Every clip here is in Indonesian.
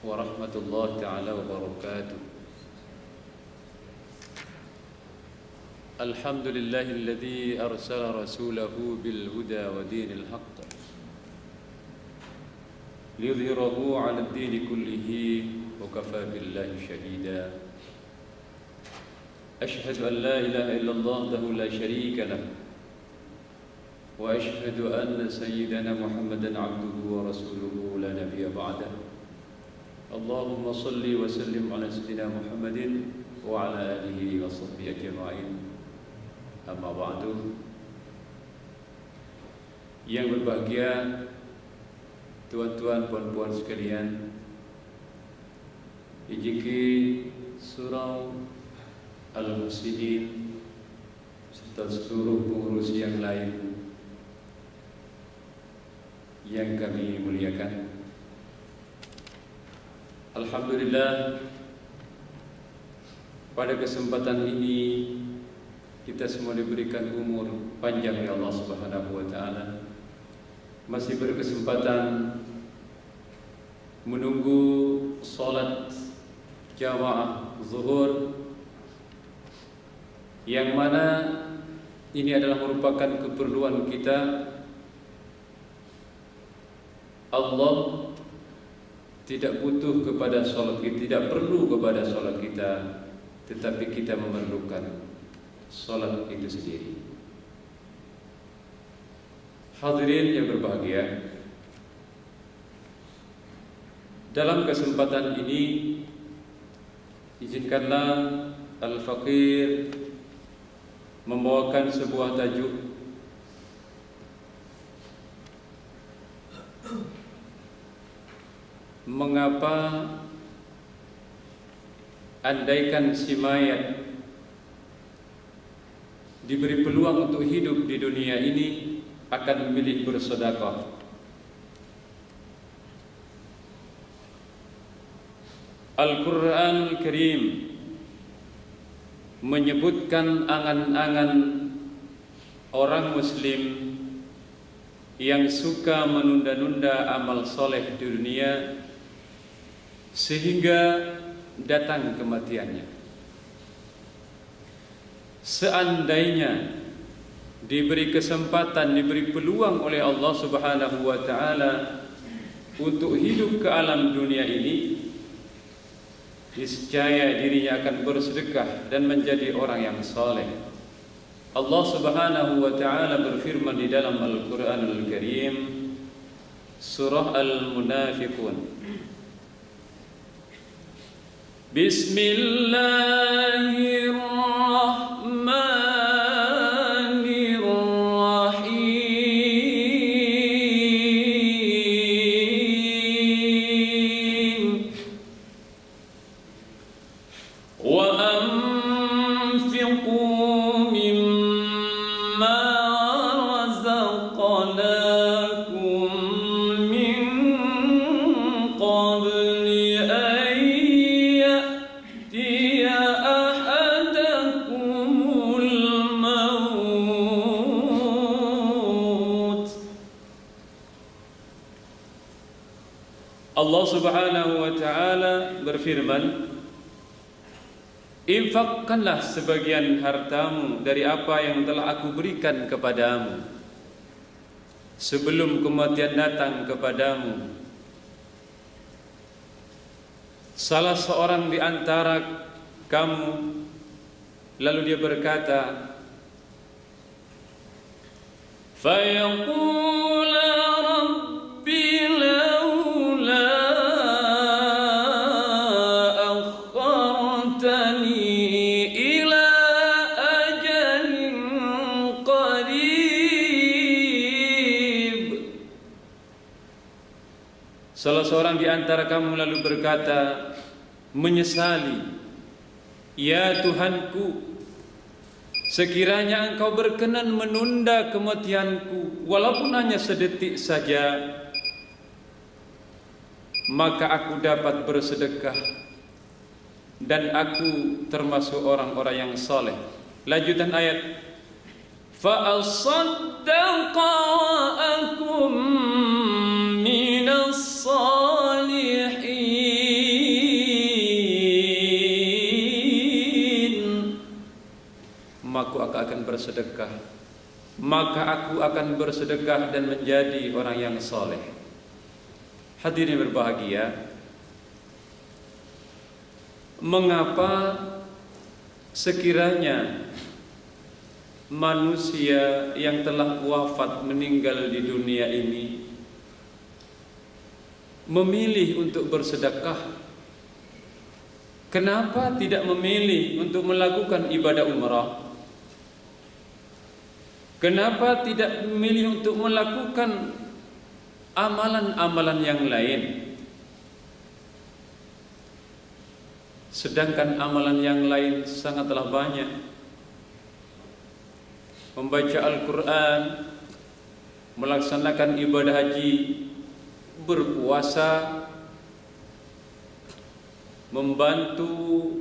warahmatullahi taala wabarakatuh. Alhamdulillahilladzi arsala rasulahu bil huda wa dinil haqq liyudhhirahu 'ala ad-din kullihi wa kafaa billahi shahida. Ashhadu an la ilaha illallah wahdahu la sharika lahu wa ashhadu anna sayyidana Muhammadan 'abduhu wa rasuluhu la nabiyya ba'dahu. Allahumma salli wa sallim 'ala sayyidina Muhammadin wa 'ala alihi wa sahbihi ajma'in. Amma ba'du. Yang berbahagia tuan-tuan puan-puan sekalian, ijiki surau Al-Muhsinin serta seluruh pengurus yang lain yang kami muliakan. Alhamdulillah, pada kesempatan ini kita semua diberikan umur panjang oleh Allah Subhanahu wa taala. Masih berkesempatan menunggu salat jamaah zuhur, yang mana ini adalah merupakan keperluan kita. Allah tidak butuh kepada salat kita, tidak perlu kepada salat kita, tetapi kita memerlukan salat itu sendiri. Hadirin yang berbahagia, dalam kesempatan ini izinkanlah Al-Faqir membawakan sebuah tajuk mengapa andaikan si mayat diberi peluang untuk hidup di dunia ini akan memilih bersedekah. Al-Quran Al-Karim menyebutkan angan-angan orang Muslim yang suka menunda-nunda amal soleh di dunia sehingga datang kematiannya. Seandainya diberi kesempatan, diberi peluang oleh Allah Subhanahu wa taala untuk hidup ke alam dunia ini, niscaya dirinya akan bersedekah dan menjadi orang yang saleh. Allah Subhanahu wa taala berfirman di dalam Al-Qur'an Al-Karim, surah Al-Munafiqun, Bismillahirrahmanirrahim. Wa anfiqu mimma razaqnakum min qabli an ya'tiya ahadakumul maut. Allah Subhanahu wa taala berfirman, infakkanlah sebagian hartamu dari apa yang telah aku berikan kepadamu sebelum kematian datang kepadamu. Salah seorang di antara kamu lalu dia berkata, fayaqula rabbi laula akhartani ila ajalin qarib. Salah seorang di antara kamu lalu berkata, menyesali, ya Tuhanku, sekiranya Engkau berkenan menunda kematianku walaupun hanya sedetik saja, maka aku dapat bersedekah dan aku termasuk orang-orang yang saleh. Lanjutan ayat, fa asaddaqa wa akum minas salihin. aku akan bersedekah, maka aku akan bersedekah dan menjadi orang yang soleh. Hadirin berbahagia, mengapa sekiranya manusia yang telah wafat meninggal di dunia ini memilih untuk bersedekah? Kenapa tidak memilih untuk melakukan ibadah umrah? Kenapa tidak memilih untuk melakukan amalan-amalan yang lain? Sedangkan amalan yang lain sangatlah banyak. Membaca Al-Quran, melaksanakan ibadah haji, berpuasa, membantu,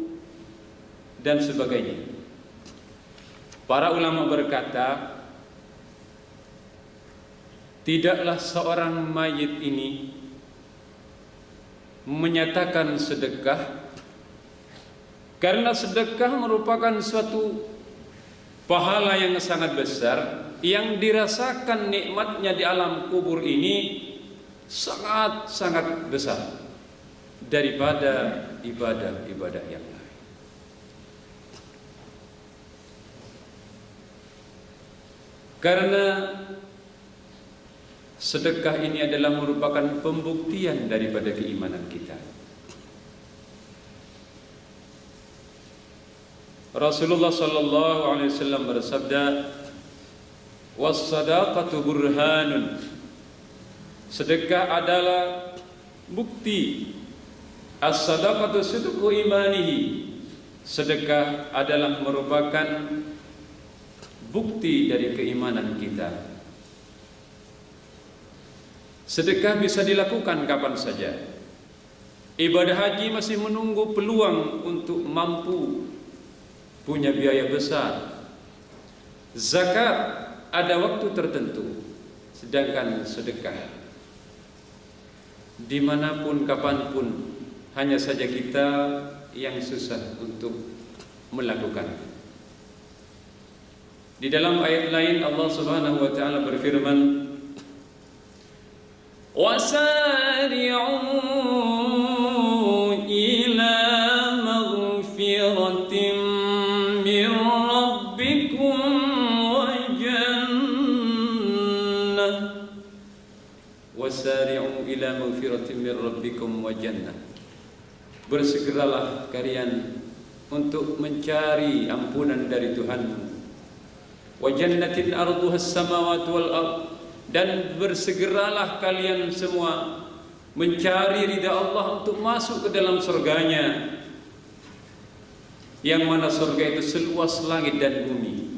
dan sebagainya. Para ulama berkata, tidaklah seorang mayit ini menyatakan sedekah, karena sedekah merupakan suatu pahala yang sangat besar yang dirasakan nikmatnya di alam kubur ini sangat-sangat besar daripada ibadah-ibadah yang lain. Karena sedekah ini adalah merupakan pembuktian daripada keimanan kita. Rasulullah sallallahu alaihi wasallam bersabda, "Was-shadaqatu burhanun." Sedekah adalah bukti. As-shadaqatu sidqu imanihi. Sedekah adalah merupakan bukti dari keimanan kita. Sedekah bisa dilakukan kapan saja. Ibadah haji masih menunggu peluang untuk mampu punya biaya besar. Zakat ada waktu tertentu. Sedangkan sedekah dimanapun kapanpun, hanya saja kita yang susah untuk melakukan. Di dalam ayat lain Allah Subhanahu wa taala berfirman, "Wasari'u ila maghfiratin min rabbikum wa jannah." Wasari'u ila maghfiratin min rabbikum wa jannah. Bersegeralah kalian untuk mencari ampunan dari Tuhanmu. Wa jannatin arduha as-samawati wal ard, dan bersegeralah kalian semua mencari ridha Allah untuk masuk ke dalam surganya, yang mana surga itu seluas langit dan bumi.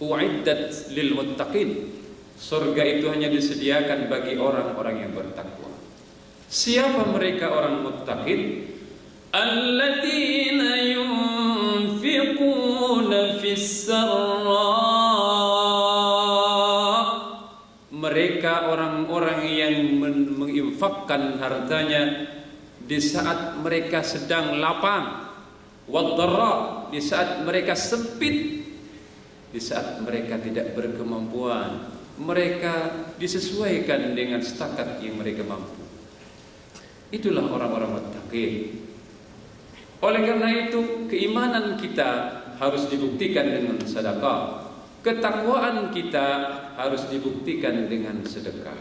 Uiddat lil muttaqin. Surga itu hanya disediakan bagi orang-orang yang bertakwa. Siapa mereka orang muttaqin? Alladzina yunfiquna fis sarra. Mereka orang-orang yang menginfakkan hartanya di saat mereka sedang lapang, wad-dharra, di saat mereka sempit, di saat mereka tidak berkemampuan. Mereka disesuaikan dengan setakat yang mereka mampu. Itulah orang-orang muttaqin. Oleh karena itu, keimanan kita harus dibuktikan dengan sedekah. Ketakwaan kita harus dibuktikan dengan sedekah.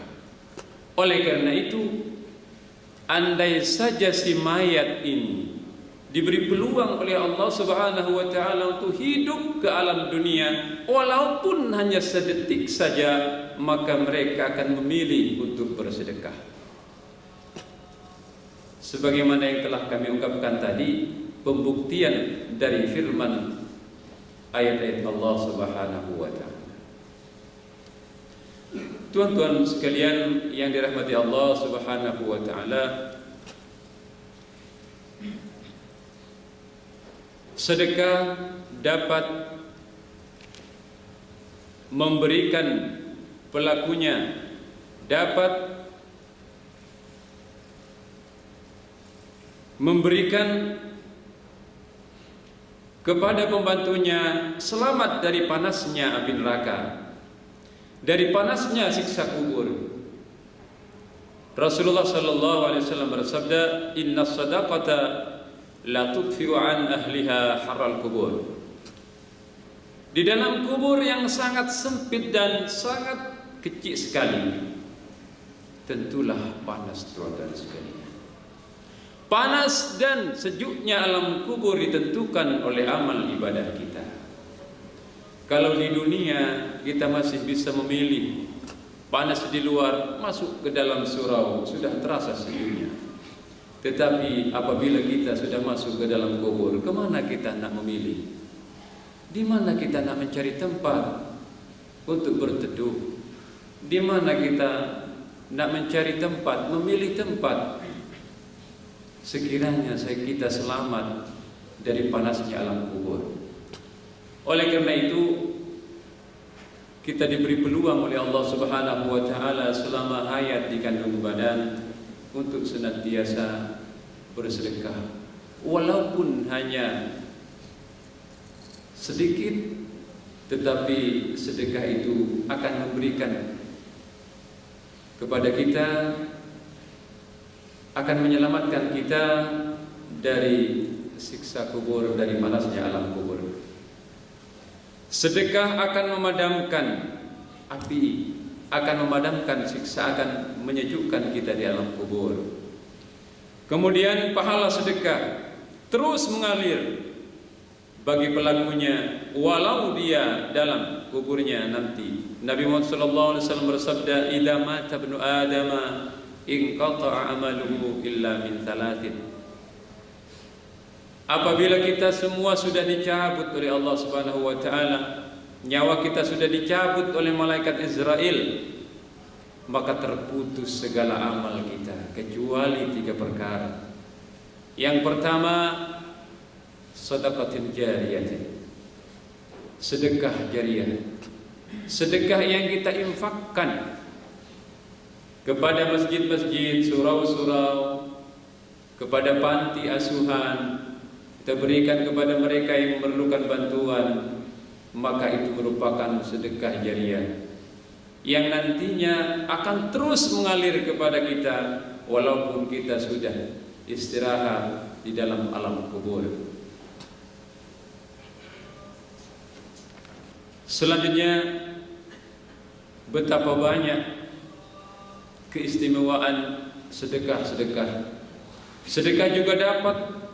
Oleh karena itu, andai saja si mayat ini diberi peluang oleh Allah Subhanahu wa taala untuk hidup ke alam dunia, walaupun hanya sedetik saja, maka mereka akan memilih untuk bersedekah. Sebagaimana yang telah kami ungkapkan tadi, pembuktian dari firman ayat-ayat Allah Subhanahu wa taala. Tuan-tuan sekalian yang dirahmati Allah Subhanahu wa taala, sedekah dapat memberikan pelakunya, dapat memberikan kepada pembantunya selamat dari panasnya api neraka, dari panasnya siksa kubur. Rasulullah sallallahu alaihi wasallam bersabda, "Inna sadaqata la tudfi'u an ahliha harral kubur." Di dalam kubur yang sangat sempit dan sangat kecil sekali, tentulah panas dan sekalian. Panas dan sejuknya alam kubur ditentukan oleh amal ibadah kita. Kalau di dunia kita masih bisa memilih, panas di luar, masuk ke dalam surau, sudah terasa sejuknya. Tetapi apabila kita sudah masuk ke dalam kubur, kemana kita nak memilih? Di mana kita nak mencari tempat untuk berteduh? Di mana kita nak mencari tempat, memilih tempat? Sekiranya kita selamat dari panasnya alam kubur. Oleh karena itu, kita diberi peluang oleh Allah Subhanahu wa taala selama hayat di kandung badan untuk senantiasa bersedekah, walaupun hanya sedikit, tetapi sedekah itu akan memberikan kepada kita, akan menyelamatkan kita dari siksa kubur, dari panasnya alam kubur. Sedekah akan memadamkan api, akan memadamkan siksa, akan menyejukkan kita di alam kubur. Kemudian pahala sedekah terus mengalir bagi pelakunya walau dia dalam kuburnya nanti. Nabi Muhammad SAW bersabda, "Idza mata ibnu Adama inqata'a amaluhu illa min thalathin." Apabila kita semua sudah dicabut oleh Allah Subhanahu wa taala, nyawa kita sudah dicabut oleh malaikat Israel, maka terputus segala amal kita kecuali 3 perkara. Yang pertama, sedekah jariyah, sedekah jariyah, sedekah yang kita infakkan kepada masjid-masjid, surau-surau, kepada panti asuhan, kita berikan kepada mereka yang memerlukan bantuan, maka itu merupakan sedekah jariyah yang nantinya akan terus mengalir kepada kita walaupun kita sudah istirahat di dalam alam kubur. Selanjutnya, betapa banyak keistimewaan sedekah-sedekah. Sedekah juga dapat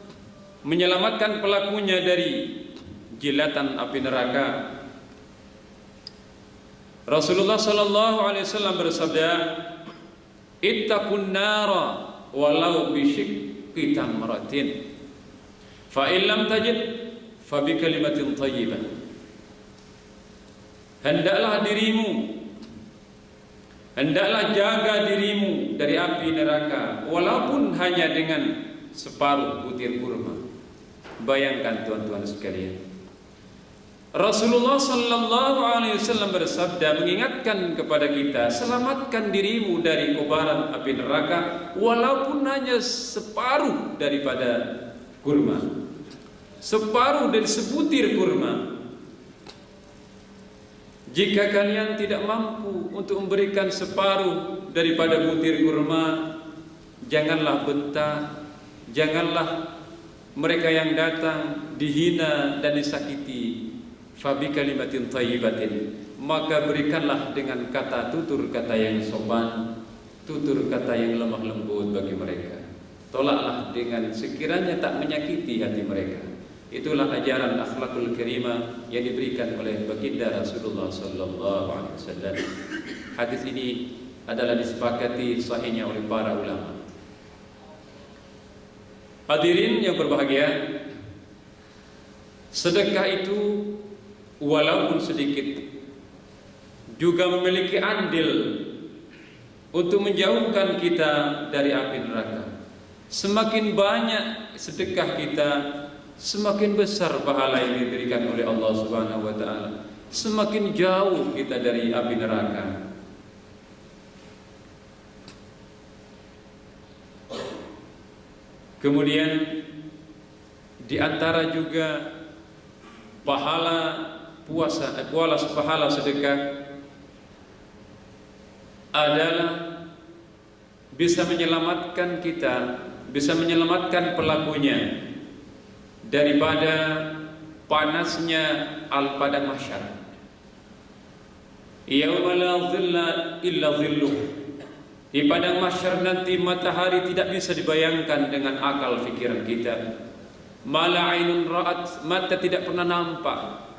menyelamatkan pelakunya dari jilatan api neraka. Rasulullah sallallahu alaihi wasallam bersabda, "Ittaqun nara walau bisyiqqi tamratin. Fa in lam tajid fa bi kalimatin thayyibah." Hendaklah jaga dirimu dari api neraka walaupun hanya dengan separuh butir kurma. Bayangkan tuan-tuan sekalian, Rasulullah sallallahu alaihi wasallam bersabda, mengingatkan kepada kita, selamatkan dirimu dari kobaran api neraka walaupun hanya separuh daripada kurma, separuh dari sebutir kurma. Jika kalian tidak mampu untuk memberikan separuh daripada butir kurma, janganlah bentak, janganlah mereka yang datang dihina dan disakiti. Fabi kalimatin thayyibatin, maka berikanlah dengan kata, tutur kata yang sopan, tutur kata yang lemah lembut bagi mereka. Tolaklah dengan sekiranya tak menyakiti hati mereka. Itulah ajaran akhlakul karimah yang diberikan oleh baginda Rasulullah sallallahu alaihi wasallam. Hadis ini adalah disepakati sahihnya oleh para ulama. Hadirin yang berbahagia, sedekah itu walaupun sedikit juga memiliki andil untuk menjauhkan kita dari api neraka. Semakin banyak sedekah kita, semakin besar pahala yang diberikan oleh Allah Subhanahu wa taala. Semakin jauh kita dari api neraka. Kemudian di antara juga pahala pahala sedekah adalah bisa menyelamatkan kita, bisa menyelamatkan pelakunya daripada panasnya padang mahsyar. Yauma la dhilla illa dhilluh. Di padang mahsyar nanti matahari tidak bisa dibayangkan dengan akal fikiran kita. Mala ainun ra'at, mata tidak pernah nampak.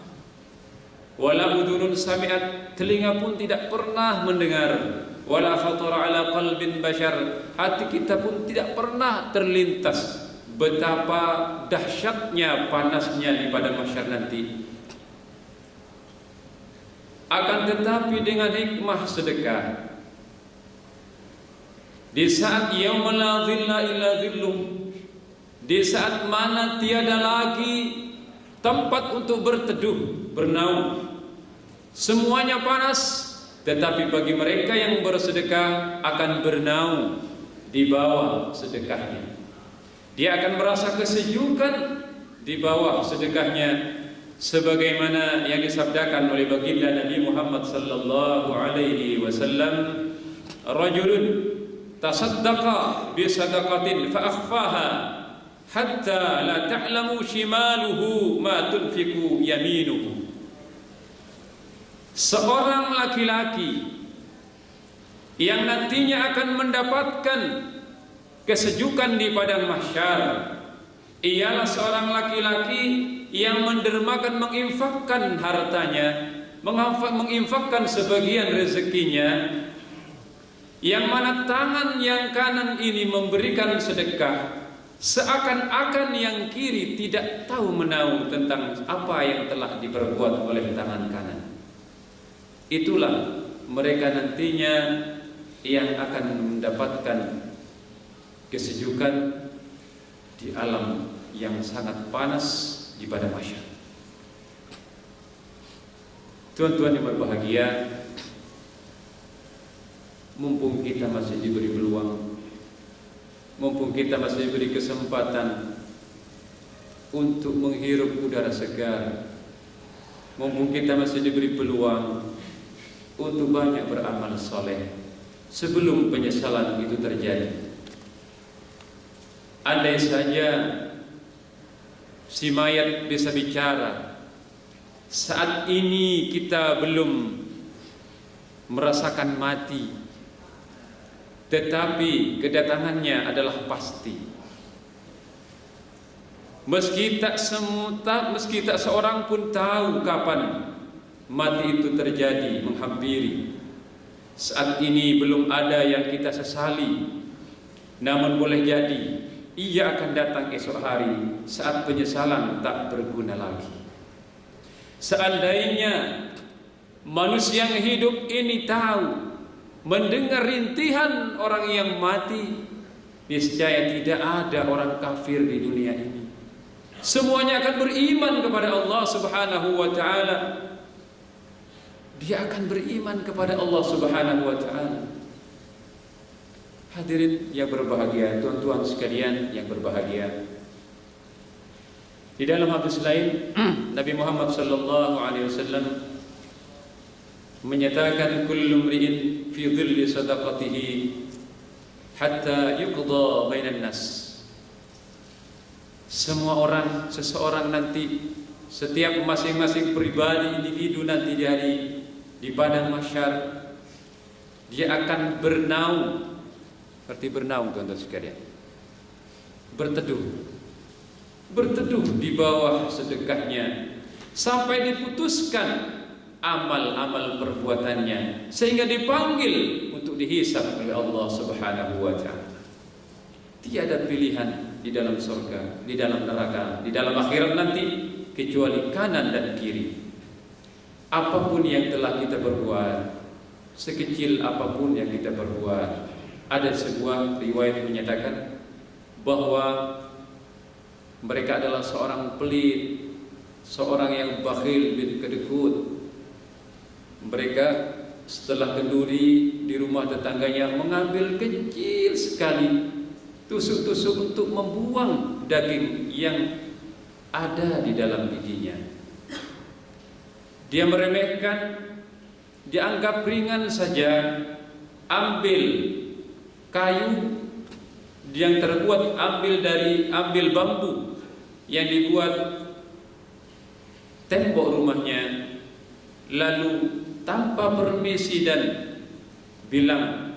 Wala udhunun sami'at, telinga pun tidak pernah mendengar. Wala khatara ala qalbin bashar, hati kita pun tidak pernah terlintas betapa dahsyatnya panasnya di padang mahsyar nanti. Akan tetapi dengan hikmah sedekah, di saat yauma la dhilla illa dhilluh, di saat mana tiada lagi tempat untuk berteduh, bernaung, semuanya panas, tetapi bagi mereka yang bersedekah akan bernaung di bawah sedekahnya. Dia akan merasa kesejukan di bawah sedekahnya, sebagaimana yang disabdakan oleh baginda Nabi Muhammad sallallahu alaihi wasallam, rajulun tasaddaqa bi sadaqatin fa akhfaha hatta la ta'lamu shimaluhu ma tunfiqu yaminuhu. Seorang laki-laki yang nantinya akan mendapatkan kesejukan di padang mahsyar ialah seorang laki-laki yang mendermakan menginfakkan hartanya, menginfakkan sebagian rezekinya, yang mana tangan yang kanan ini memberikan sedekah, seakan-akan yang kiri tidak tahu menahu tentang apa yang telah diperbuat oleh tangan kanan. Itulah mereka nantinya yang akan mendapatkan kesejukan di alam yang sangat panas di padang mahsyar. Tuan-tuan yang berbahagia, mumpung kita masih diberi peluang, mumpung kita masih diberi kesempatan untuk menghirup udara segar, mumpung kita masih diberi peluang untuk banyak beramal soleh sebelum penyesalan itu terjadi. Andai saja si mayat bisa bicara, saat ini kita belum merasakan mati, tetapi kedatangannya adalah pasti. Meski tak seorang pun tahu kapan mati itu terjadi, menghampiri. Saat ini belum ada yang kita sesali, namun boleh jadi ia akan datang esok hari saat penyesalan tak berguna lagi. Seandainya manusia yang hidup ini tahu, mendengar rintihan orang yang mati, niscaya tidak ada orang kafir di dunia ini. Semuanya akan beriman kepada Allah Subhanahu wa taala. Dia akan beriman kepada Allah Subhanahu wa taala. Hadirin yang berbahagia, tuan-tuan sekalian yang berbahagia. Di dalam hadis lain Nabi Muhammad sallallahu alaihi wasallam menyatakan, kullu mri'in fi dhilli sadaqatihi hatta yuqda bainan nas. Semua orang, seseorang nanti, setiap masing-masing pribadi, individu nanti di padang mahsyar, dia akan bernaung. Seperti bernaung, tuan-tuan sekalian, berteduh di bawah sedekahnya sampai diputuskan amal-amal perbuatannya, sehingga dipanggil untuk dihisab oleh Allah Subhanahu wa taala. Tiada pilihan di dalam surga, di dalam neraka, di dalam akhirat nanti, kecuali kanan dan kiri. Apapun yang telah kita perbuat, sekecil apapun yang kita perbuat, ada sebuah riwayat menyatakan bahwa mereka adalah seorang pelit, seorang yang bakhil bin kedekut. Mereka setelah kenduri di rumah tetangganya mengambil kecil sekali tusuk-tusuk untuk membuang daging yang ada di dalam giginya. Dia meremehkan, dianggap ringan saja. Ambil kayu yang terbuat, ambil bambu yang dibuat tembok rumahnya, lalu tanpa permisi dan bilang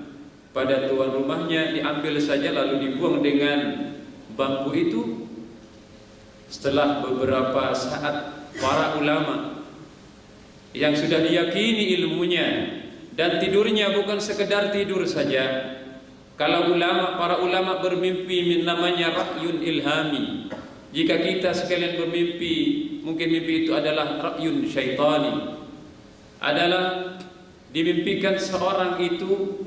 pada tuan rumahnya, diambil saja lalu dibuang dengan bambu itu. Setelah beberapa saat, para ulama yang sudah diyakini ilmunya dan tidurnya bukan sekedar tidur saja. Kalau para ulama bermimpi, namanya ra'yun ilhami. Jika kita sekalian bermimpi, mungkin mimpi itu adalah ra'yun syaitani, adalah dimimpikan seorang itu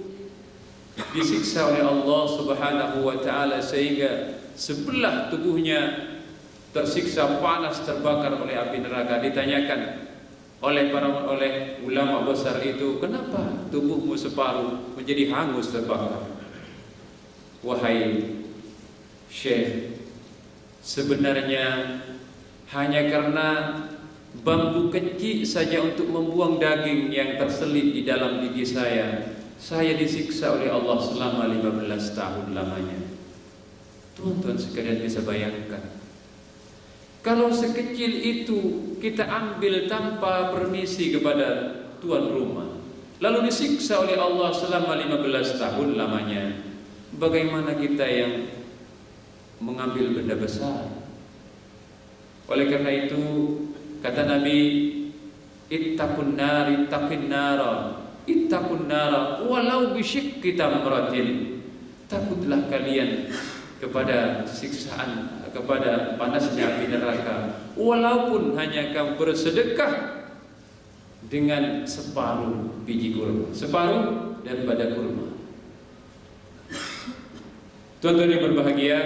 disiksa oleh Allah Subhanahu wa ta'ala sehingga sebelah tubuhnya tersiksa panas, terbakar oleh api neraka. Ditanyakan oleh ulama besar itu, kenapa tubuhmu separuh menjadi hangus terbakar? Wahai Syekh, sebenarnya hanya karena bambu kecil saja untuk membuang daging yang terselip di dalam gigi saya disiksa oleh Allah selama 15 tahun lamanya. Tuan-tuan sekalian bisa bayangkan, kalau sekecil itu kita ambil tanpa permisi kepada tuan rumah, lalu disiksa oleh Allah selama 15 tahun lamanya, bagaimana kita yang mengambil benda besar? Oleh karena itu kata Nabi, ittaqun nara walau bisyikki tamratin. Takutlah kalian kepada siksaan, kepada panasnya api neraka, walaupun hanya kamu bersedekah dengan separuh biji kurma, separuh daripada kurma. Tuan-tuan yang berbahagia,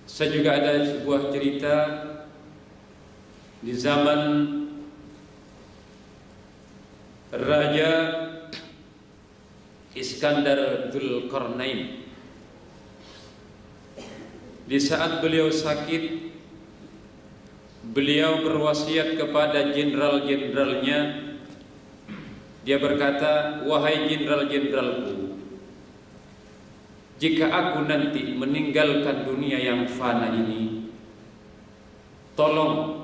saya juga ada sebuah cerita di zaman Raja Iskandar Dzulqarnain. Di saat beliau sakit, beliau berwasiat kepada jenderal-jenderalnya. Dia berkata, wahai jenderal-jenderalku, jika aku nanti meninggalkan dunia yang fana ini, tolong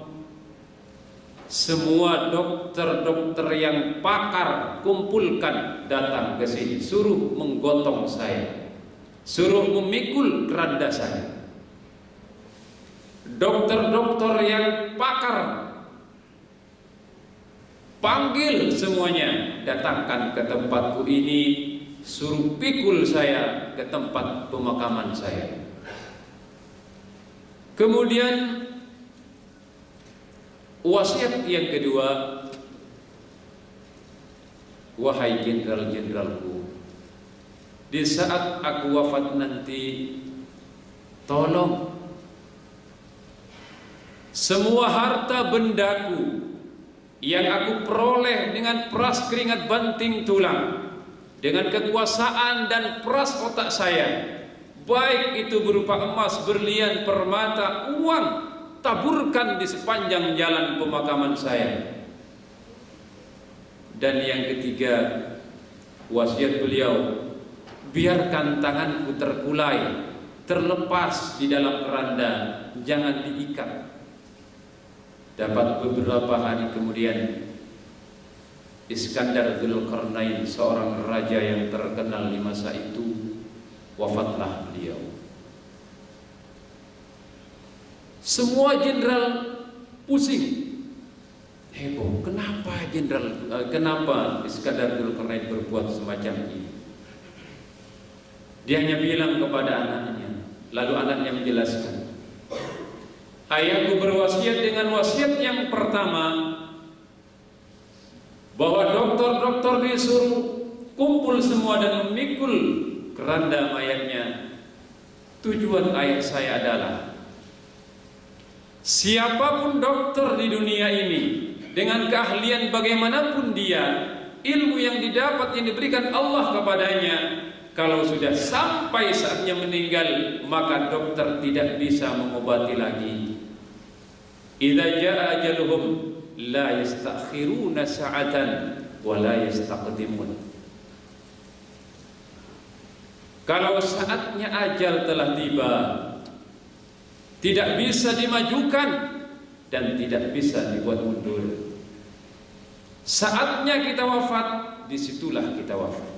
semua dokter-dokter yang pakar kumpulkan datang ke sini, suruh menggotong saya, suruh memikul keranda saya. Dokter-dokter yang pakar, panggil semuanya, datangkan ke tempatku ini, suruh pikul saya ke tempat pemakaman saya. Kemudian wasiat yang kedua, wahai jenderal-jenderalku, di saat aku wafat nanti, tolong semua harta bendaku yang aku peroleh dengan peras keringat banting tulang, dengan kekuasaan dan peras otak saya, baik itu berupa emas, berlian, permata, uang, taburkan di sepanjang jalan pemakaman saya. Dan yang ketiga, wasiat beliau, biarkan tanganku terkulai, terlepas di dalam keranda, jangan diikat. Dapat beberapa hari kemudian, Iskandar Dzulqarnain, seorang raja yang terkenal di masa itu, wafatlah beliau. Semua jenderal pusing, heboh. Kenapa Iskandar Dzulqarnain berbuat semacam ini? Dia hanya bilang kepada anaknya, lalu anaknya menjelaskan, ayahku berwasiat dengan wasiat yang pertama, bahwa dokter-dokter disuruh kumpul semua dan memikul keranda mayatnya. Tujuan ayah saya adalah, siapapun dokter di dunia ini, dengan keahlian bagaimanapun dia, ilmu yang didapat yang diberikan Allah kepadanya, kalau sudah sampai saatnya meninggal, maka dokter tidak bisa mengobati lagi. idza jaa ajaluhum la yastakhiruna sa'atan wa la yastaqdimun. Kalau saatnya ajal telah tiba, tidak bisa dimajukan dan tidak bisa dibuat mundur. Saatnya kita wafat, disitulah kita wafat.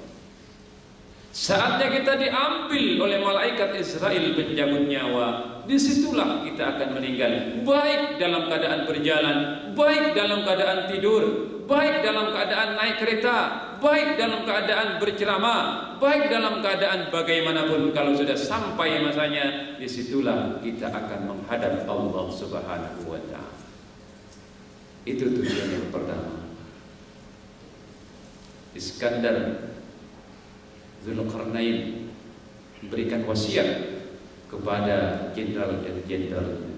Saatnya kita diambil oleh malaikat Israel pencabut nyawa, disitulah kita akan meninggal. Baik dalam keadaan berjalan, baik dalam keadaan tidur, baik dalam keadaan naik kereta, baik dalam keadaan berceramah, baik dalam keadaan bagaimanapun. Kalau sudah sampai masanya, disitulah kita akan menghadap Allah Subhanahu wa ta'ala. Itu tujuan yang pertama. Iskandar Dzulqarnain berikan wasiat kepada jenderal dan jenderalnya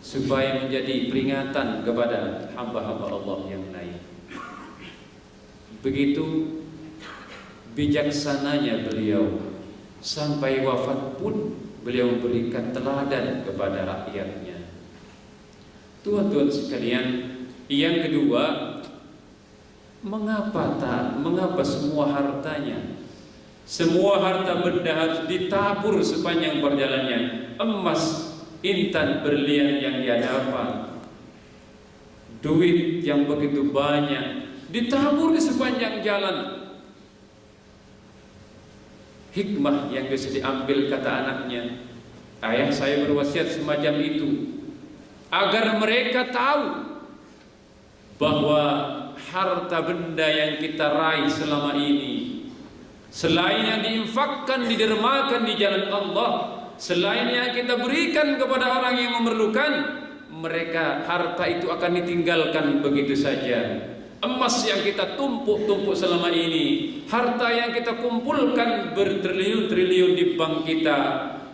supaya menjadi peringatan kepada hamba-hamba Allah yang lain. Begitu bijaksananya beliau, sampai wafat pun beliau memberikan teladan kepada rakyatnya. Tuan-tuan sekalian, yang kedua, mengapa semua hartanya, semua harta benda harus ditabur sepanjang perjalanannya? Emas, intan, berlian yang dia dapat, duit yang begitu banyak, ditabur di sepanjang jalan. Hikmah yang bisa diambil, kata anaknya, ayah saya berwasiat semacam itu agar mereka tahu bahwa harta benda yang kita raih selama ini, selain yang diinfakkan, didermakan di jalan Allah, selain yang kita berikan kepada orang yang memerlukan, mereka harta itu akan ditinggalkan begitu saja. Emas yang kita tumpuk-tumpuk selama ini, harta yang kita kumpulkan bertriliun-triliun di bank kita,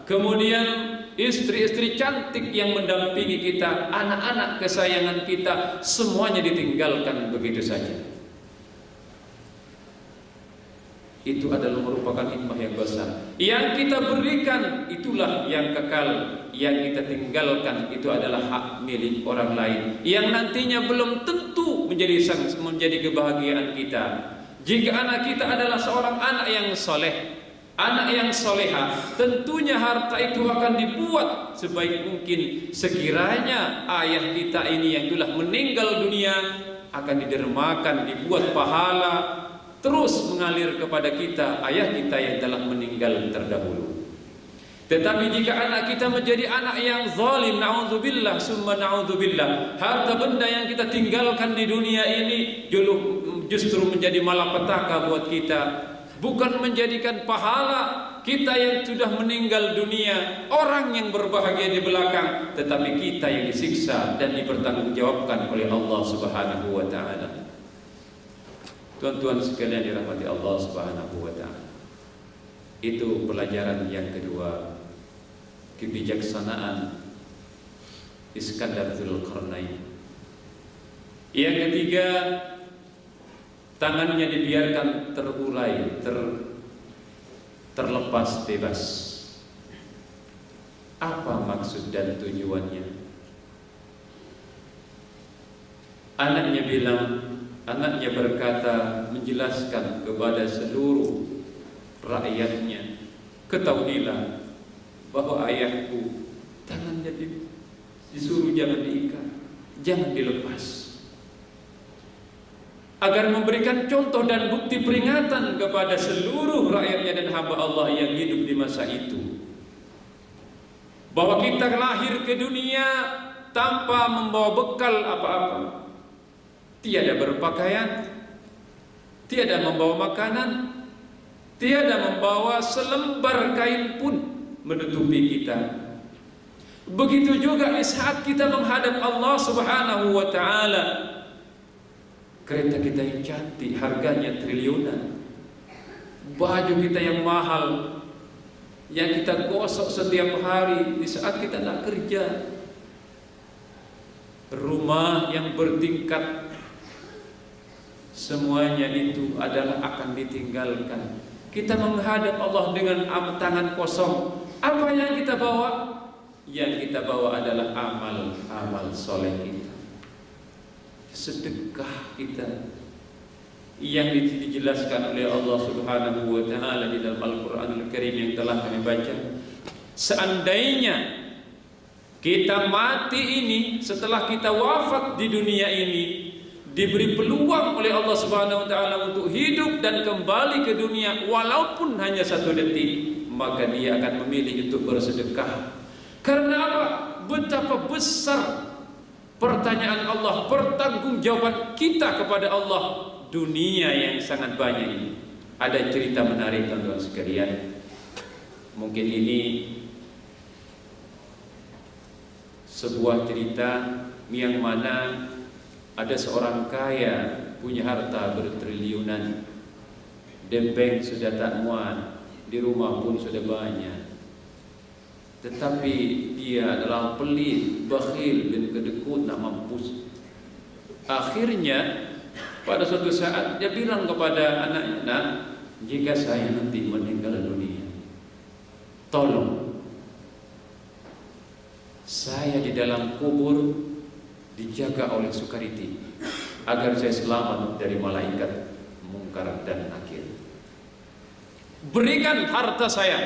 kemudian istri-istri cantik yang mendampingi kita, anak-anak kesayangan kita, semuanya ditinggalkan begitu saja. Itu adalah merupakan hikmah yang besar. Yang kita berikan itulah yang kekal, yang kita tinggalkan itu adalah hak milik orang lain, yang nantinya belum tentu menjadi kebahagiaan kita. Jika anak kita adalah seorang anak yang soleh, anak yang soleha, tentunya harta itu akan dibuat sebaik mungkin. Sekiranya ayah kita ini yang telah meninggal dunia, akan didermakan, dibuat pahala terus mengalir kepada kita, ayah kita yang telah meninggal terdahulu. Tetapi jika anak kita menjadi anak yang zalim, na'udzubillah summa na'udzubillah, harta benda yang kita tinggalkan di dunia ini justru menjadi malapetaka buat kita, bukan menjadikan pahala kita yang sudah meninggal dunia, orang yang berbahagia di belakang, tetapi kita yang disiksa dan dipertanggungjawabkan oleh Allah Subhanahu wa ta'ala. Tuan-tuan sekalian dirahmati Allah Subhanahu wa ta'ala, itu pelajaran yang kedua, kebijaksanaan Iskandar Dzulqarnain. Yang ketiga, tangannya dibiarkan terulai, terlepas bebas. Apa maksud dan tujuannya? Anaknya berkata, menjelaskan kepada seluruh rakyatnya, ketahuilah bahwa ayahku tangannya disuruh jangan diikat, jangan dilepas, agar memberikan contoh dan bukti peringatan kepada seluruh rakyatnya dan hamba Allah yang hidup di masa itu, bahwa kita lahir ke dunia tanpa membawa bekal apa-apa, tiada berpakaian, tiada membawa makanan, tiada membawa selembar kain pun menutupi kita. Begitu juga di saat kita menghadap Allah Subhanahu wa ta'ala, kereta kita yang cantik, harganya triliunan, baju kita yang mahal, yang kita gosok setiap hari di saat kita tidak kerja, rumah yang bertingkat, semuanya itu adalah akan ditinggalkan. Kita menghadap Allah dengan tangan kosong. Apa yang kita bawa? yang kita bawa adalah amal soleh kita, sedekah kita, yang dijelaskan oleh Allah Subhanahu wa taala di dalam Al-Qur'anul Karim yang telah kami baca. Seandainya kita mati ini, setelah kita wafat di dunia ini, diberi peluang oleh Allah Subhanahu wa taala untuk hidup dan kembali ke dunia walaupun hanya 1 detik, maka dia akan memilih untuk bersedekah. Karena apa? Betapa besar pertanyaan Allah, pertanggungjawaban kita kepada Allah. Dunia yang sangat banyak ini. Ada cerita menarik teman-teman sekalian. Mungkin ini sebuah cerita yang mana ada seorang kaya punya harta bertriliunan, di bank sudah tak muat, di rumah pun sudah banyak, tetapi dia adalah pelit, bakhil dan kedekut, tak mampus. Akhirnya pada suatu saat dia bilang kepada anaknya, "Nak, jika saya nanti meninggal dunia, tolong saya di dalam kubur dijaga oleh Sukariti agar saya selamat dari malaikat mungkar dan nakir. Berikan harta saya,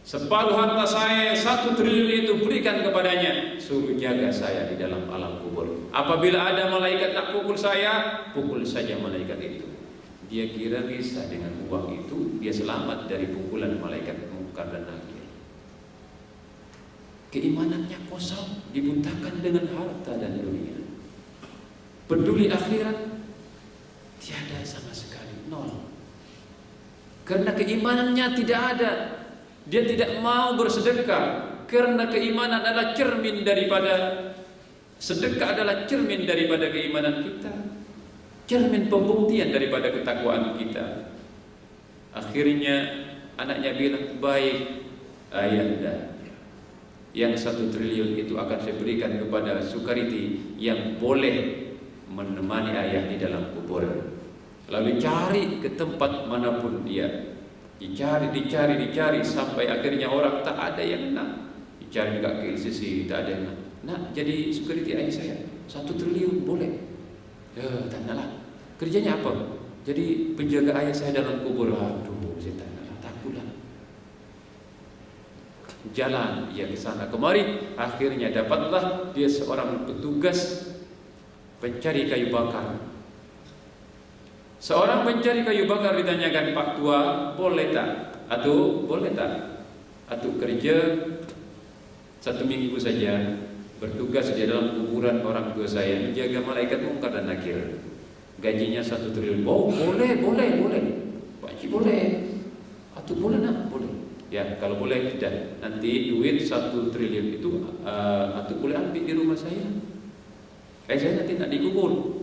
separuh harta saya 1 triliun itu berikan kepadanya, suruh jaga saya di dalam alam kubur. Apabila ada malaikat nak pukul saya, pukul saja malaikat itu." Dia kira bisa dengan uang itu dia selamat dari pukulan malaikat mungkar dan nakir. Keimanannya kosong, dibutakan dengan harta dan dunia. Peduli akhirat tiada sama sekali, nol. Karena keimanannya tidak ada. Dia tidak mau bersedekah karena keimanan adalah cermin daripada sedekah, adalah cermin daripada keimanan kita, cermin pembuktian daripada ketakwaan kita. Akhirnya anaknya bilang, "Baik ayahanda, yang 1 triliun itu akan saya berikan kepada Sukariti yang boleh menemani ayah di dalam kubur." Lalu cari ke tempat manapun dia, dicari sampai akhirnya orang tak ada yang nak. Dicari kat KLCC tak ada yang nak. "Nak jadi Sukariti ayah saya, 1 triliun boleh?" "Ya, tak nak lah." "Kerjanya apa?" "Jadi penjaga ayah saya dalam kubur." "Aduh, saya tak nak lah, takutlah." Jalan ia ke sana kemari, akhirnya dapatlah dia seorang petugas pencari kayu bakar. Seorang pencari kayu bakar ditanyakan, "Pak tua, boleh tak? Atau boleh tak? Atau kerja 1 minggu saja bertugas di dalam kuburan orang tua saya, menjaga malaikat mungkar dan nakir. Gajinya 1 triliun." "Oh, boleh. Pak Cik boleh. Atau boleh nak? Boleh." "Ya, kalau boleh tidak. Nanti duit 1 triliun itu atau boleh ambil di rumah saya. Saya nanti nak dikubur."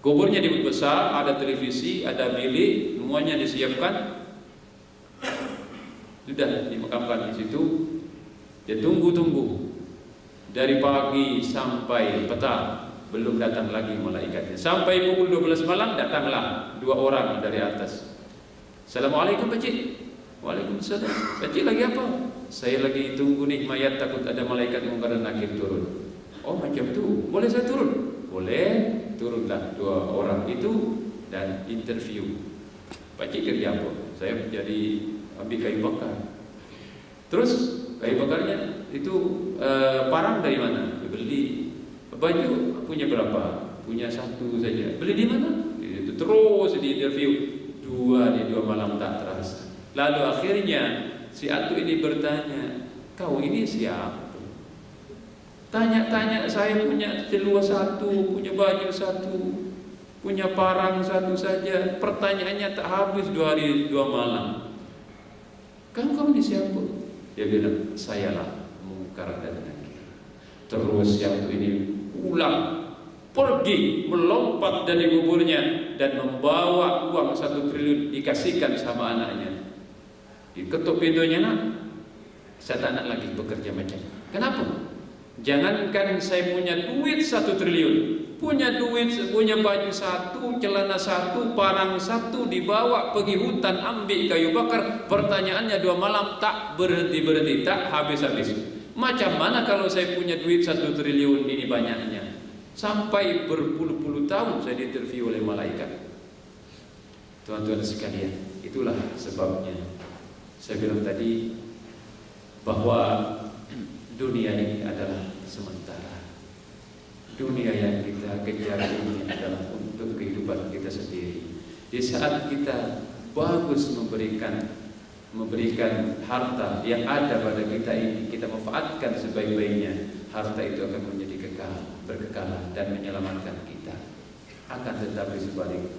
Kuburnya dibuat besar, ada televisi, ada bilik, semuanya disiapkan. Sudah dimakamkan di situ. Dia tunggu dari pagi sampai petang, belum datang lagi malaikatnya. Sampai pukul 12 malam datanglah 2 orang dari atas. "Assalamualaikum Pak Cik." "Waalaikumsalam. Pak Cik lagi apa?" "Saya lagi tunggu nih mayat, takut ada malaikat mungkar dan nakir turun." "Oh macam tu, boleh saya turun?" "Boleh." Turunlah 2 orang itu dan interview. "Pak Cik kerja apa?" "Saya jadi ambil kayu bakar." "Terus kayu bakarnya itu parang dari mana?" "Beli." "Baju punya berapa?" "Punya 1 saja." "Beli di mana?" Itu terus di interview 2 malam tak terasa. Lalu akhirnya si Atu ini bertanya, "Kau ini siapa? Tanya-tanya, saya punya celua 1, punya baju 1, punya parang 1 saja. Pertanyaannya tak habis 2 hari 2 malam. Kamu ini siapa?" Dia bilang, "Sayalah mungkar dan nakir." Terus yang ini pulang, pergi, melompat dari kuburnya dan membawa uang 1 triliun dikasihkan sama anaknya. Diketuk pintunya, "Nak, saya tak nak lagi bekerja macam." "Kenapa?" "Jangankan saya punya duit 1 triliun, punya duit, punya baju satu, celana satu, parang satu, dibawa pergi hutan ambil kayu bakar. Pertanyaannya 2 malam tak berhenti, tak habis-habis. Macam mana kalau saya punya duit 1 triliun ini banyaknya? Sampai berpuluh-puluh tahun saya diinterview oleh malaikat. Tuan-tuan sekalian, itulah sebabnya saya bilang tadi bahwa dunia ini adalah sementara. Dunia yang kita kejar ini adalah untuk kehidupan kita sendiri. Di saat kita bagus memberikan harta yang ada pada kita ini, kita manfaatkan sebaik-baiknya, harta itu akan menjadi berkekalan dan menyelamatkan kita. Akan tetapi sebaliknya,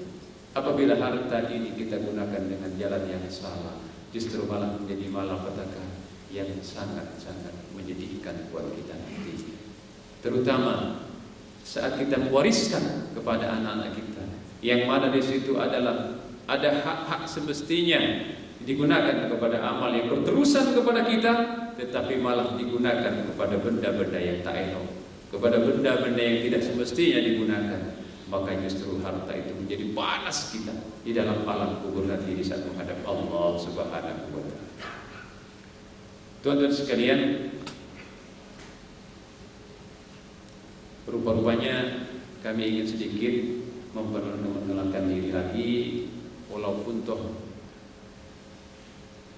apabila harta ini kita gunakan dengan jalan yang salah, justru malah menjadi malapetaka yang sangat-sangat menyedihkan buat kita nanti. Terutama saat kita mewariskan kepada anak-anak kita, yang mana di situ adalah ada hak-hak semestinya digunakan kepada amal yang berterusan kepada kita, tetapi malah digunakan kepada benda-benda yang tak elok, kepada benda-benda yang tidak semestinya digunakan. Maka justru harta itu menjadi balas kita di dalam alam kubur nanti di saat menghadap Allah Subhanahu wa Ta'ala. Tuan-tuan sekalian, rupa-rupanya kami ingin sedikit memperkenalkan diri lagi, walaupun toh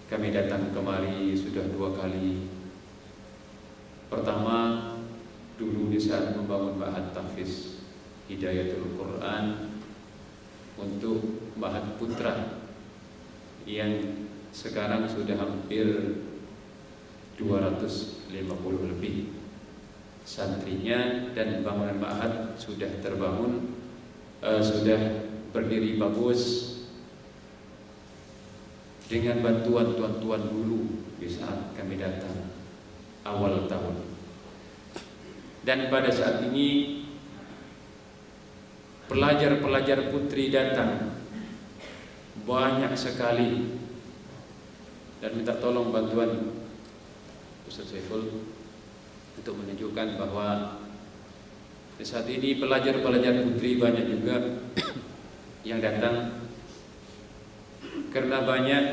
kami datang kemari sudah 2 kali. Pertama, dulu di saat membangun Ma'had Tahfiz Hidayatul Quran untuk Ma'had Putra yang sekarang sudah hampir 250 lebih santrinya, dan bangunan Ma'had sudah terbangun, sudah berdiri bagus dengan bantuan tuan-tuan dulu di saat kami datang awal tahun. Dan pada saat ini pelajar-pelajar putri datang banyak sekali, dan minta tolong bantuan Ustaz Saiful untuk menunjukkan bahwa di saat ini pelajar-pelajar putri banyak juga yang datang, karena banyak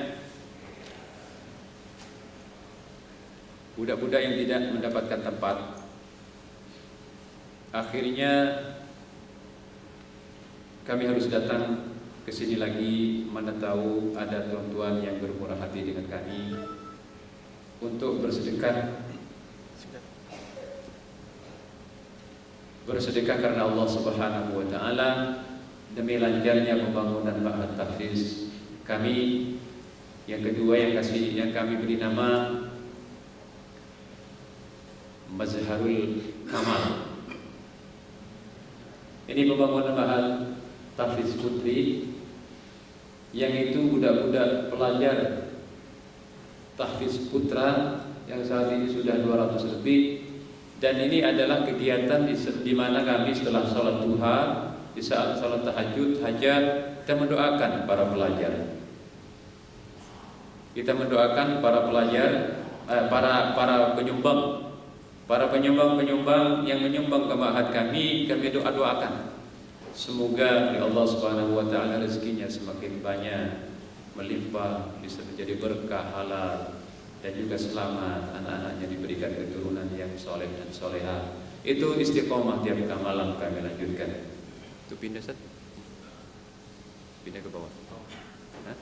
budak-budak yang tidak mendapatkan tempat. Akhirnya kami harus datang ke sini lagi, mana tahu ada tuan-tuan yang bermurah hati dengan kami untuk bersedekah karena Allah Subhanahu wa Ta'ala, demi lancarnya pembangunan Ma'had Tahfiz kami. Yang kedua yang kami beri nama Mazharul Kamal. Ini pembangunan Ma'had Tahfiz Putri, yang itu budak-budak pelajar tahfiz putra yang saat ini sudah 200 lebih. Dan ini adalah kegiatan di mana kami setelah sholat duha, di saat sholat tahajud, hajat, kita mendoakan para pelajar. Kita mendoakan para pelajar, para penyumbang yang menyumbang ke Ma'had kami doakan. Semoga Allah Subhanahu wa Ta'ala rezekinya semakin banyak, melimpah, bisa menjadi berkah halal, dan juga selamat, anak-anaknya diberikan keturunan yang soleh dan soleha. Itu istiqomah tiap malam kami lanjutkan. Itu pindah Ustaz? Pindah ke bawah. Hah?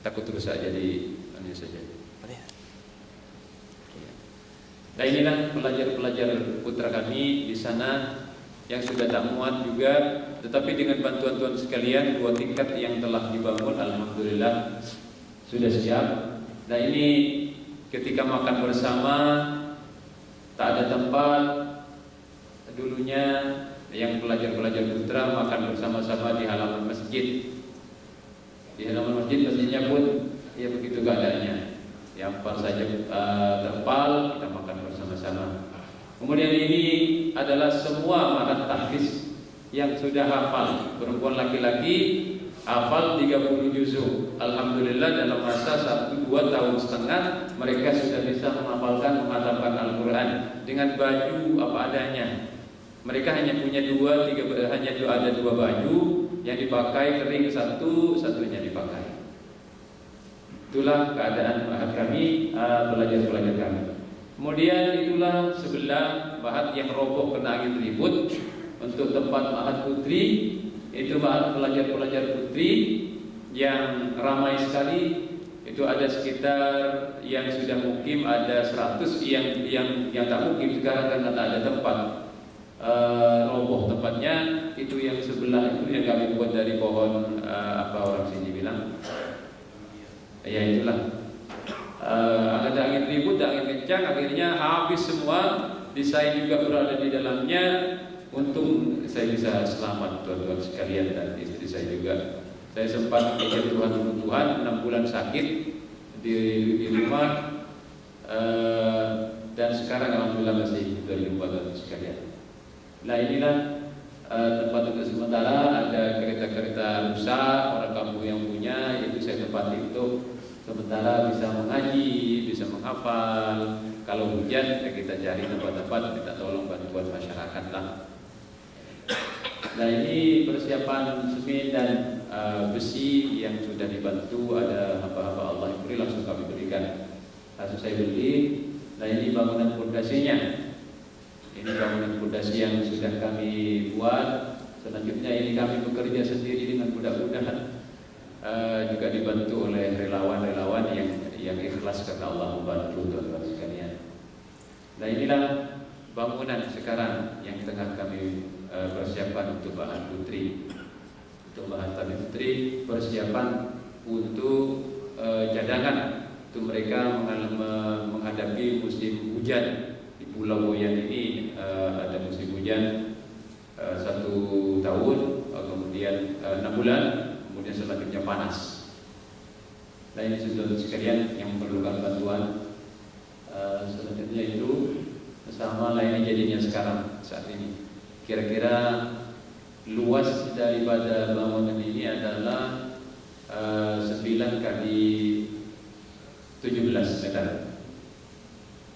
Takut terus saja di ini saja. Nah, inilah pelajar-pelajar putra kami di sana yang sudah tak muat juga, tetapi dengan bantuan tuan sekalian 2 tingkat yang telah dibangun, alhamdulillah sudah siap. Nah, ini ketika makan bersama tak ada tempat, dulunya yang pelajar-pelajar putra makan bersama-sama di halaman masjid. Di halaman masjidnya pun ya begitu keadaannya. Yang pas saja terpal, kita makan bersama-sama. Kemudian ini adalah semua Ma'had Tahfiz yang sudah hafal, perempuan laki-laki hafal 30 juzuk. Alhamdulillah dalam masa 1-2 tahun setengah mereka sudah bisa menghafalkan, menghatamkan Al-Quran dengan baju apa adanya. Mereka hanya punya ada dua baju yang dipakai, kering satunya dipakai. Itulah keadaan Ma'had kami, pelajar-pelajar kami. Kemudian itulah sebelah Ma'had yang roboh kena angin ribut. Untuk tempat Ma'had Putri, itu Ma'had pelajar-pelajar putri yang ramai sekali. Itu ada sekitar yang sudah mukim ada 100, yang tak mukim sekarang karena tak ada tempat. Roboh tempatnya. Itu yang sebelah itu yang kami buat dari pohon apa orang sini bilang, ya itulah. Ada angin ribut, angin kencang, akhirnya habis semua. Saya juga berada di dalamnya. Untung saya bisa selamat, tuan-tuan sekalian, dan istri saya juga. Saya sempat berjatuhan 6 bulan sakit di rumah, dan sekarang alhamdulillah masih dari rumah, tuan-tuan sekalian. Nah inilah tempat untuk sementara. Ada kereta-kereta rusak orang kampung yang punya, itu saya tempati untuk sementara bisa mengaji, bisa menghafal. Kalau hujan ya kita cari tempat-tempat minta tolong bantuan masyarakat lah. Nah ini persiapan semen dan besi yang sudah dibantu. Ada hamba-hamba Allah yang beri, langsung kami berikan, langsung saya beli. Nah ini bangunan pondasinya. Ini bangunan pondasi yang sudah kami buat. Selanjutnya ini kami bekerja sendiri dengan mudah-mudahan juga dibantu oleh relawan-relawan yang ikhlas karena Allah membantu, tuan-tuan sekalian. Nah inilah bangunan sekarang yang tengah kami persiapan untuk Ma'had Putri. Untuk Ma'had Putri persiapan untuk cadangan untuk mereka menghadapi musim hujan. Di Pulau Boyan ini ada musim hujan 1 tahun, kemudian 6 bulan, kemudian selanjutnya panas. Nah ini saudara sekalian yang memerlukan bantuan. Selanjutnya itu sama lainnya jadinya sekarang saat ini. Kira-kira luas daripada bangunan ini adalah 9 kali 17 meter.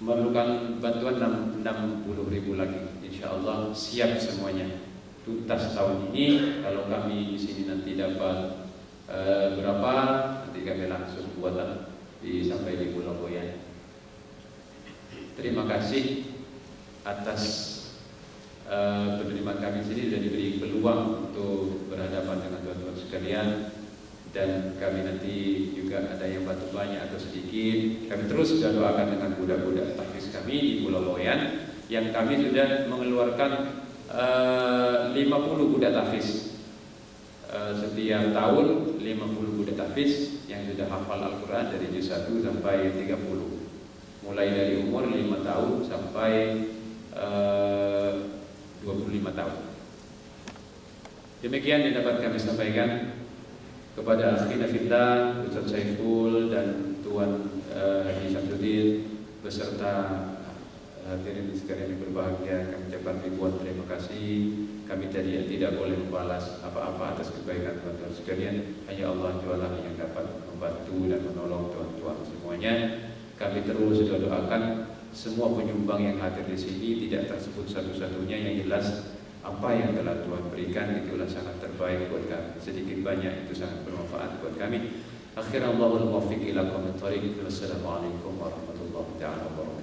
Memerlukan bantuan 60.000 lagi. Insya Allah siap semuanya, tuntas tahun ini. Kalau kami di sini nanti dapat berapa, nanti kami langsung buatan sampai di Pulau Boyan. Terima kasih atas penerimaan kami sini, sudah diberi peluang untuk berhadapan dengan tuan-tuan sekalian. Dan kami nanti juga ada yang bantu banyak atau sedikit. Kami terus sudah doakan dengan budak-budak tahfiz kami di Pulau Boyan, yang kami sudah mengeluarkan 50 budak tahfiz. Setiap tahun 50 budak tahfiz yang sudah hafal Al-Quran dari juz 1 sampai 30. Mulai dari umur 5 tahun sampai 25 tahun. Demikian yang dapat kami sampaikan kepada akhina fillah Ustaz Saiful dan Tuan Haji Syamsuddin beserta hadirin sekalian yang berbahagia. Kami ucapkan ribuan terima kasih. Kami tadi tidak boleh membalas apa-apa atas kebaikan tuan-tuan sekalian. Hanya Allah jualah yang dapat membantu dan menolong tuan-tuan semuanya. Kami terus doakan semua penyumbang yang hadir di sini, tidak tersebut satu-satunya, yang jelas apa yang telah Tuhan berikan itulah sangat terbaik buat kami. Sedikit banyak itu sangat bermanfaat buat kami. Akhirnya Allahul muwaffiq ila aqwamit thoriq. Wassalamualaikum warahmatullahi wabarakatuh.